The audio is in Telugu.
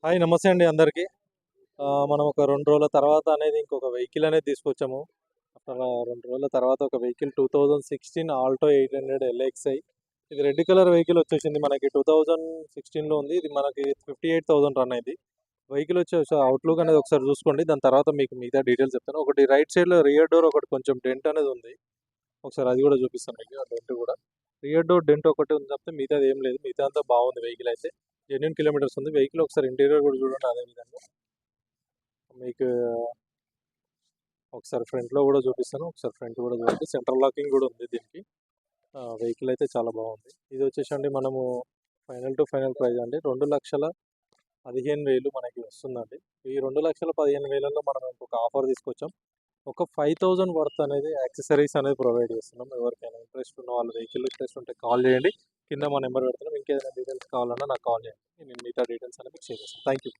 హాయ్ నమస్తే అండి అందరికీ. మనం ఒక 2 రోజుల తర్వాత అనేది ఇంకొక వెహికల్ అనేది తీసుకొచ్చాము. అలా 2 రోజుల తర్వాత ఒక వెహికల్ 2016 ఆల్టో 800 ఎల్ఎక్స్ఐ. ఇది రెడ్ కలర్ వెహికల్ వచ్చేసింది. మనకి 2016లో ఉంది. ఇది మనకి 58,000 రన్ అయింది. వెహికల్ వచ్చేసి అవుట్‌లుక్ అనేది ఒకసారి చూసుకోండి. దాని తర్వాత మీకు మిగతా డీటెయిల్స్ చెప్తాను. ఒకటి రైట్ సైడ్‌లో రియర్ డోర్ ఒకటి కొంచెం డెంట్ అనేది ఉంది. ఒకసారి అది కూడా చూపిస్తాను మీకు. ఆ డెంట్ కూడా. రియర్ డోర్ డెంట్ ఒకటి ఉంది తప్పితే మిగతాది ఏం లేదు. మిగతా అంతా బాగుంది వెహికల్ అయితే. జెన్యూన్ కిలోమీటర్స్ ఉంది. వెహికల్ ఒకసారి ఇంటీరియర్ కూడా చూడండి అదే విధంగా. మీకు ఒకసారి ఫ్రంట్‌లో కూడా చూపిస్తాను. ఒకసారి ఫ్రంట్ కూడా చూడండి. సెంట్రల్ లాకింగ్ కూడా ఉంది దీనికి. వెహికల్ అయితే చాలా బాగుంది. ఇది వచ్చేసండి మనము ఫైనల్ టు ఫైనల్ ప్రైస్ అండి 2,15,000 మనకి వస్తుందండి. ఈ 2,15,000లో మనం ఇంకొక ఆఫర్ తీసుకొచ్చాం. ఒక 5,000 వర్త్ అనేది యాక్సెసరీస్ అనేది ప్రొవైడ్ చేస్తున్నాం. ఎవరికైనా ఇంట్రెస్ట్ ఉన్న వాళ్ళు వెహికల్ ఇంట్రెస్ట్ ఉంటే కాల్ చేయండి. కింద మా నెంబర్ పెడుతున్నాం. ఇంకేదైనా డీటెయిల్స్ కావాలన్నా నాకు కాల్ చేయండి. నేను మిగతా డీటెయిల్స్ అనేది మీకు షేర్ చేస్తాను. Thank you.